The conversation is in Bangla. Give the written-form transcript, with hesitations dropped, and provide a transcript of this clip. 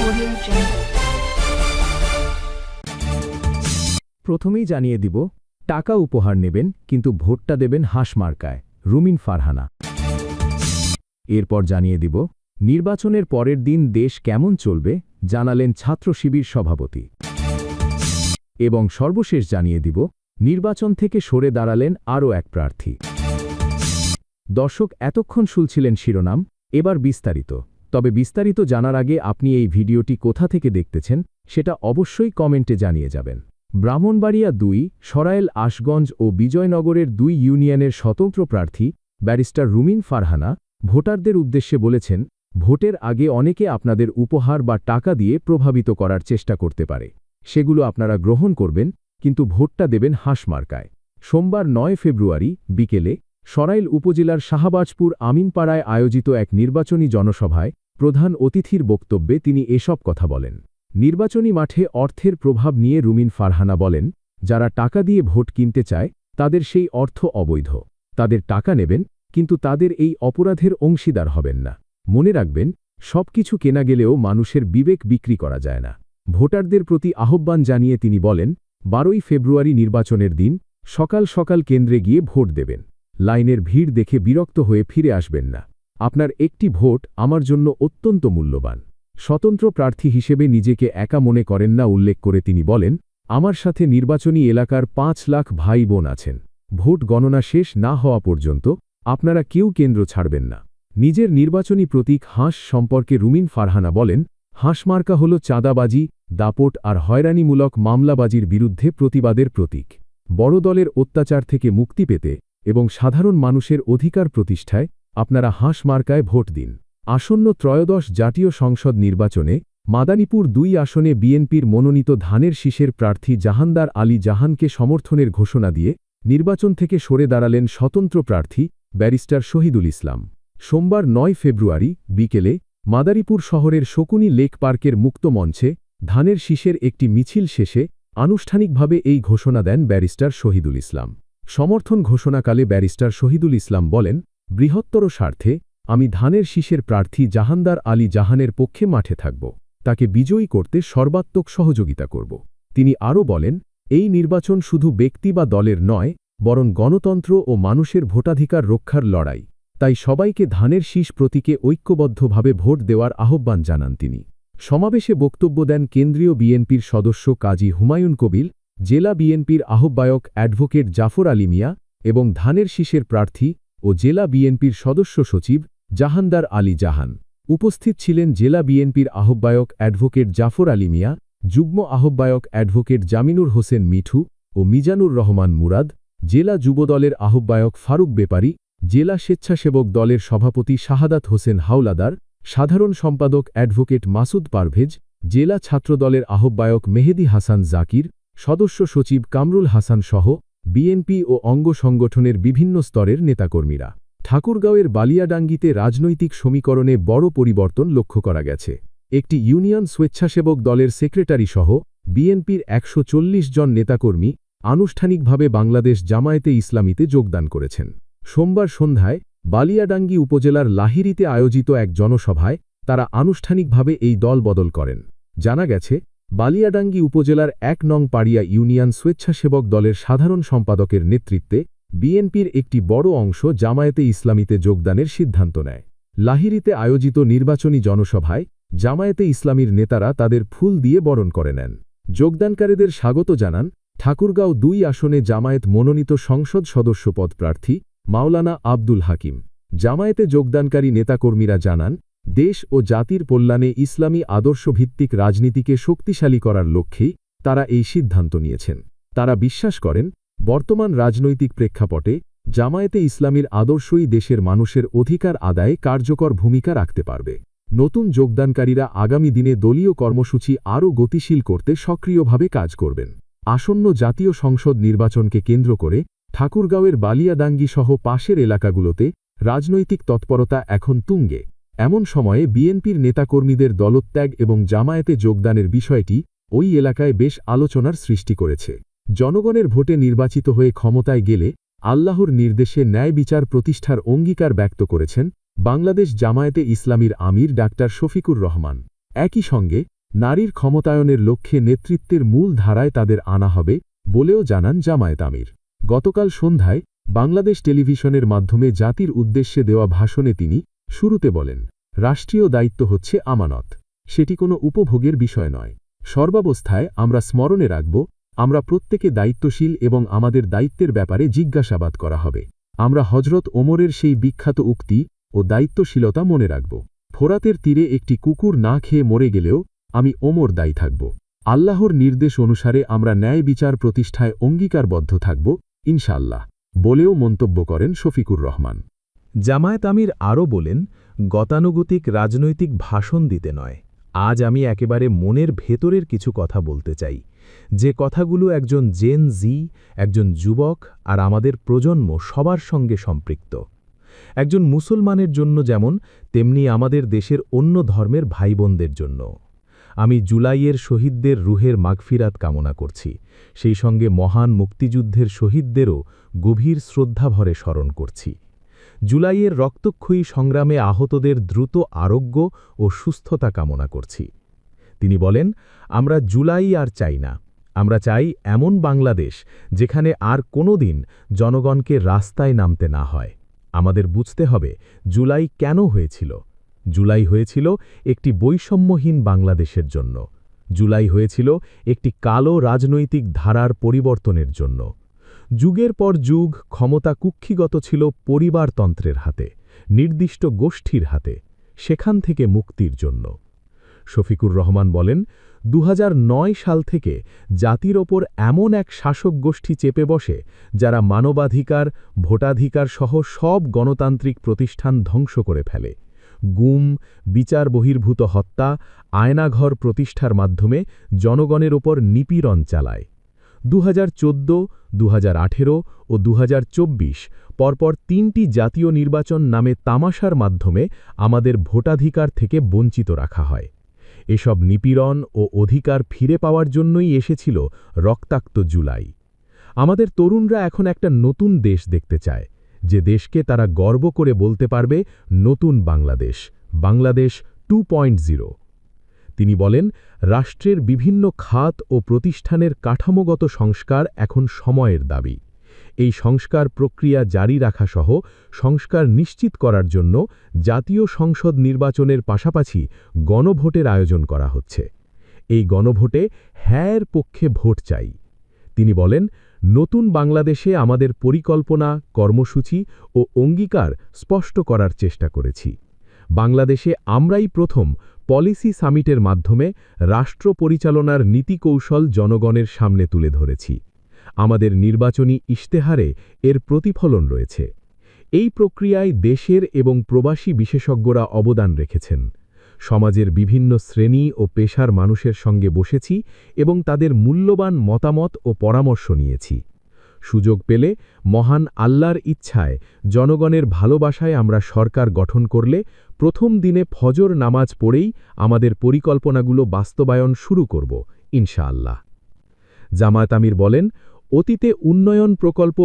Audio Jungle. প্রথমেই জানিয়ে দিব, টাকা উপহার নেবেন কিন্তু ভোটটা দেবেন হাঁস মার্কায়। রুমিন ফারহানা। এরপর জানিয়ে দিব, নির্বাচনের পরের দিন দেশ কেমন চলবে জানালেন ছাত্র শিবির সভাপতি। এবং সর্বশেষ জানিয়ে দিব, নির্বাচন থেকে সরে দাঁড়ালেন আরও এক প্রার্থী। দর্শক, এতক্ষণ শুনছিলেন শিরোনাম, এবার বিস্তারিত। তবে বিস্তারিত জানার আগে আপনি এই ভিডিওটি কোথা থেকে দেখতেছেন সেটা অবশ্যই কমেন্টে জানিয়ে যাবেন। ব্রাহ্মণবাড়িয়া ২, সরাইল আশগঞ্জ ও বিজয়নগরের ২ ইউনিয়নের স্বতন্ত্র প্রার্থী ব্যারিস্টার রুমিন ফারহানা ভোটারদের উদ্দেশ্যে বলেছেন, ভোটের আগে অনেকে আপনাদের উপহার বা টাকা দিয়ে প্রভাবিত করার চেষ্টা করতে পারে। সেগুলো আপনারা গ্রহণ করবেন, কিন্তু ভোটটা দেবেন হাঁস মার্কায়। সোমবার ৯ ফেব্রুয়ারি বিকেলে সরাইল উপজেলার শাহবাজপুর আমিনপাড়ায় আয়োজিত এক নির্বাচনী জনসভায় প্রধান অতিথির বক্তব্যে তিনি এসব কথা বলেন। নির্বাচনী মাঠে অর্থের প্রভাব নিয়ে রুমিন ফারহানা বলেন, যারা টাকা দিয়ে ভোট কিনতে চায় তাদের সেই অর্থ অবৈধ। তাদের টাকা নেবেন, কিন্তু তাদের এই অপরাধের অংশীদার হবেন না। মনে রাখবেন, সবকিছু কেনা গেলেও মানুষের বিবেক বিক্রি করা যায় না। ভোটারদের প্রতি আহ্বান জানিয়ে তিনি বলেন, ১২ই ফেব্রুয়ারি নির্বাচনের দিন সকাল সকাল কেন্দ্রে গিয়ে ভোট দেবেন। লাইনের ভিড় দেখে বিরক্ত হয়ে ফিরে আসবেন না। আপনার একটি ভোট আমার জন্য অত্যন্ত মূল্যবান। স্বতন্ত্র প্রার্থী হিসেবে নিজেকে একা মনে করেন না উল্লেখ করে তিনি বলেন, আমার সাথে নির্বাচনী এলাকার ৫ লাখ ভাই বোন আছেন। ভোট গণনা শেষ না হওয়া পর্যন্ত আপনারা কেউ কেন্দ্র ছাড়বেন না। নিজের নির্বাচনী প্রতীক হাঁস সম্পর্কে রুমিন ফারহানা বলেন, হাঁস মার্কা হল চাঁদাবাজি, দাপট আর হয়রানিমূলক মামলাবাজির বিরুদ্ধে প্রতিবাদের প্রতীক। বড় দলের অত্যাচার থেকে মুক্তি পেতে এবং সাধারণ মানুষের অধিকার প্রতিষ্ঠায় আপনারা হাঁস মার্কায় ভোট দিন। আসন্ন ত্রয়োদশ জাতীয় সংসদ নির্বাচনে মাদারীপুর ২ আসনে বিএনপির মনোনীত ধানের শীষের প্রার্থী জাহানদার আলী জাহানকে সমর্থনের ঘোষণা দিয়ে নির্বাচন থেকে সরে দাঁড়ালেন স্বতন্ত্র প্রার্থী ব্যারিস্টার শহীদুল ইসলাম। সোমবার ৯ ফেব্রুয়ারি বিকেলে মাদারীপুর শহরের শকুনি লেক পার্কের মুক্ত মঞ্চে ধানের শীষের একটি মিছিল শেষে আনুষ্ঠানিকভাবে এই ঘোষণা দেন ব্যারিস্টার শহীদুল ইসলাম। সমর্থন ঘোষণাকালে ব্যারিস্টার শহীদুল ইসলাম বলেন, বৃহত্তর স্বার্থে আমি ধানের শীষের প্রার্থী জাহানদার আলী জাহানের পক্ষে মাঠে থাকব। তাকে বিজয়ী করতে সর্বাত্মক সহযোগিতা করব। তিনি আরও বলেন, এই নির্বাচন শুধু ব্যক্তি বা দলের নয়, বরং গণতন্ত্র ও মানুষের ভোটাধিকার রক্ষার লড়াই। তাই সবাইকে ধানের শীষ প্রতীকে ঐক্যবদ্ধভাবে ভোট দেওয়ার আহ্বান জানান তিনি। সমাবেশে বক্তব্য দেন কেন্দ্রীয় বিএনপির সদস্য কাজী হুমায়ুন কবির, জেলা বিএনপির আহ্বায়ক অ্যাডভোকেট জাফর আলী মিয়া এবং ধানের শীষের প্রার্থী ও জেলা বিএনপির সদস্য সচিব জাহানদার আলী জাহান। উপস্থিত ছিলেন জেলা বিএনপির আহ্বায়ক অ্যাডভোকেট জাফর আলী মিয়া, যুগ্ম আহ্বায়ক অ্যাডভোকেট জামিনুর হোসেন মিঠু ও মিজানুর রহমান মুরাদ, জেলা যুবদলের আহ্বায়ক ফারুক বেপারী, জেলা স্বেচ্ছাসেবক দলের সভাপতি শাহাদাত হোসেন হাওলাদার, সাধারণ সম্পাদক অ্যাডভোকেট মাসুদ পারভেজ, জেলা ছাত্রদলের আহ্বায়ক মেহেদি হাসান জাকির, সদস্য সচিব কামরুল হাসান সহ বিএনপি ও অঙ্গ সংগঠনের বিভিন্ন স্তরের নেতাকর্মীরা। ঠাকুরগাঁওয়ের বালিয়াডাঙ্গিতে রাজনৈতিক সমীকরণে বড় পরিবর্তন লক্ষ্য করা গেছে। একটি ইউনিয়ন স্বেচ্ছাসেবক দলের সেক্রেটারি সহ বিএনপির ১৪০ জন নেতাকর্মী আনুষ্ঠানিকভাবে বাংলাদেশ জামায়াতে ইসলামীতে যোগদান করেছেন। সোমবার সন্ধ্যায় বালিয়াডাঙ্গি উপজেলার লাহিড়ীতে আয়োজিত এক জনসভায় তারা আনুষ্ঠানিকভাবে এই দল বদল করেন। জানা গেছে, বালিয়াডাঙ্গি উপজেলার ১ নং পাড়িয়া ইউনিয়ন স্বেচ্ছাসেবক দলের সাধারণ সম্পাদকের নেতৃত্বে বিএনপির একটি বড় অংশ জামায়াতে ইসলামীতে যোগদানের সিদ্ধান্ত নেয়। লাহিড়ীতে আয়োজিত নির্বাচনী জনসভায় জামায়াতে ইসলামীর নেতারা তাদের ফুল দিয়ে বরণ করে নেন। যোগদানকারীদের স্বাগত জানান ঠাকুরগাঁও ২ আসনে জামায়াত মনোনীত সংসদ সদস্য পদ প্রার্থী মাওলানা আব্দুল হাকিম। জামায়াতে যোগদানকারী নেতাকর্মীরা জানান, দেশ ও জাতির কল্যাণে ইসলামী আদর্শভিত্তিক রাজনীতিকে শক্তিশালী করার লক্ষ্যেই তারা এই সিদ্ধান্ত নিয়েছেন। তারা বিশ্বাস করেন, বর্তমান রাজনৈতিক প্রেক্ষাপটে জামায়াতে ইসলামীর আদর্শই দেশের মানুষের অধিকার আদায়ে কার্যকর ভূমিকা রাখতে পারবে। নতুন যোগদানকারীরা আগামী দিনে দলীয় কর্মসূচি আরও গতিশীল করতে সক্রিয়ভাবে কাজ করবেন। আসন্ন জাতীয় সংসদ নির্বাচনকে কেন্দ্র করে ঠাকুরগাঁওয়ের বালিয়াডাঙ্গি সহ পাশের এলাকাগুলোতে রাজনৈতিক তৎপরতা এখন তুঙ্গে। এমন সময়ে বিএনপির নেতাকর্মীদের দলত্যাগ এবং জামায়াতে যোগদানের বিষয়টি ওই এলাকায় বেশ আলোচনার সৃষ্টি করেছে। জনগণের ভোটে নির্বাচিত হয়ে ক্ষমতায় গেলে আল্লাহর নির্দেশে ন্যায় বিচার প্রতিষ্ঠার অঙ্গীকার ব্যক্ত করেছেন বাংলাদেশ জামায়াতে ইসলামীর আমির ডাক্তার শফিকুর রহমান। একই সঙ্গে নারীর ক্ষমতায়নের লক্ষ্যে নেতৃত্বের মূল ধারায় তাদের আনা হবে বলেও জানান জামায়াত আমির। গতকাল সন্ধ্যায় বাংলাদেশ টেলিভিশনের মাধ্যমে জাতির উদ্দেশ্যে দেওয়া ভাষণে তিনি শুরুতে বলেন, রাষ্ট্রীয় দায়িত্ব হচ্ছে আমানত, সেটি কোনো উপভোগের বিষয় নয়। সর্বাবস্থায় আমরা স্মরণে রাখব, আমরা প্রত্যেকে দায়িত্বশীল এবং আমাদের দায়িত্বের ব্যাপারে জিজ্ঞাসাবাদ করা হবে। আমরা হজরত ওমরের সেই বিখ্যাত উক্তি ও দায়িত্বশীলতা মনে রাখব, ফোরাতের তীরে একটি কুকুর না খেয়ে মরে গেলেও আমি ওমর দায়ী থাকব। আল্লাহর নির্দেশ অনুসারে আমরা ন্যায় বিচার প্রতিষ্ঠায় অঙ্গীকারবদ্ধ থাকব ইনশাআল্লাহ, বলেও মন্তব্য করেন শফিকুর রহমান। জামায়াত আমির আরও বলেন, গতানুগতিক রাজনৈতিক ভাষণ দিতে নয়, আজ আমি একেবারে মনের ভেতরের কিছু কথা বলতে চাই, যে কথাগুলো একজন জেন জি, একজন যুবক আর আমাদের প্রজন্ম সবার সঙ্গে সম্পৃক্ত। একজন মুসলমানের জন্য যেমন, তেমনি আমাদের দেশের অন্য ধর্মের ভাইবোনদের জন্য। আমি জুলাইয়ের শহীদদের রুহের মাগফিরাত কামনা করছি, সেই সঙ্গে মহান মুক্তিযুদ্ধের শহীদদেরও গভীর শ্রদ্ধাভরে স্মরণ করছি। জুলাইয়ের রক্তক্ষয়ী সংগ্রামে আহতদের দ্রুত আরোগ্য ও সুস্থতা কামনা করছি। তিনি বলেন, আমরা জুলাই আর চাই না, আমরা চাই এমন বাংলাদেশ যেখানে আর কোনো দিন জনগণকে রাস্তায় নামতে না হয়। আমাদের বুঝতে হবে জুলাই কেন হয়েছিল। জুলাই হয়েছিল একটি বৈষম্যহীন বাংলাদেশের জন্য। জুলাই হয়েছিল একটি কালো রাজনৈতিক ধারার পরিবর্তনের জন্য। যুগের পর যুগ ক্ষমতা কুক্ষিগত ছিল পরিবারতন্ত্রের হাতে, নির্দিষ্ট গোষ্ঠীর হাতে, সেখান থেকে মুক্তির জন্য। শফিকুর রহমান বলেন, ২০০৯ সাল থেকে জাতির ওপর এমন এক শাসক গোষ্ঠী চেপে বসে যারা মানবাধিকার, ভোটাধিকার সহ সব গণতান্ত্রিক প্রতিষ্ঠান ধ্বংস করে ফেলে। গুম, বিচার বহির্ভূত হত্যা, আয়নাঘর প্রতিষ্ঠার মাধ্যমে জনগণের ওপর নিপীড়ন চালায়। ২০১৪, ২০১৮ ও ২০২৪ পরপর ৩টি জাতীয় নির্বাচন নামে তামাশার মাধ্যমে আমাদের ভোটাধিকার থেকে বঞ্চিত রাখা হয়। এসব নিপীড়ন ও অধিকার ফিরে পাওয়ার জন্যই এসেছিল রক্তাক্ত জুলাই। আমাদের তরুণরা এখন একটা নতুন দেশ দেখতে চায়, যে দেশকে তারা গর্ব করে বলতে পারবে নতুন বাংলাদেশ, বাংলাদেশ 2.0। তিনি বলেন, রাষ্ট্রের বিভিন্ন খাত ও প্রতিষ্ঠানের কাঠামোগত সংস্কার এখন সময়ের দাবি। এই সংস্কার প্রক্রিয়া জারি রাখা সহ সংস্কার নিশ্চিত করার জন্য জাতীয় সংসদ নির্বাচনের পাশাপাশি গণভোটের আয়োজন করা হচ্ছে। এই গণভোটে হ্যাঁর পক্ষে ভোট চাই। তিনি বলেন, নতুন বাংলাদেশে আমাদের পরিকল্পনা, কর্মসূচি ও অঙ্গীকার স্পষ্ট করার চেষ্টা করেছি। বাংলাদেশে আমরাই প্রথম পলিসি সামিটের মাধ্যমে রাষ্ট্র পরিচালনার নীতিকৌশল জনগণের সামনে তুলে ধরেছি। আমাদের নির্বাচনী ইশতেহারে এর প্রতিফলন রয়েছে। এই প্রক্রিয়ায় দেশের এবং প্রবাসী বিশেষজ্ঞরা অবদান রেখেছেন। সমাজের বিভিন্ন শ্রেণী ও পেশার মানুষের সঙ্গে বসেছি এবং তাদের মূল্যবান মতামত ও পরামর্শ নিয়েছি। সুযোগ পেলে মহান আল্লাহর ইচ্ছায়, জনগণের ভালোবাসায় আমরা সরকার গঠন করলে প্রথম দিনে ফজর নামাজ পড়েই আমাদের পরিকল্পনাগুলো বাস্তবায়ন শুরু করব ইনশাআল্লাহ। জামায়াত আমির বলেন, অতীতে উন্নয়ন প্রকল্প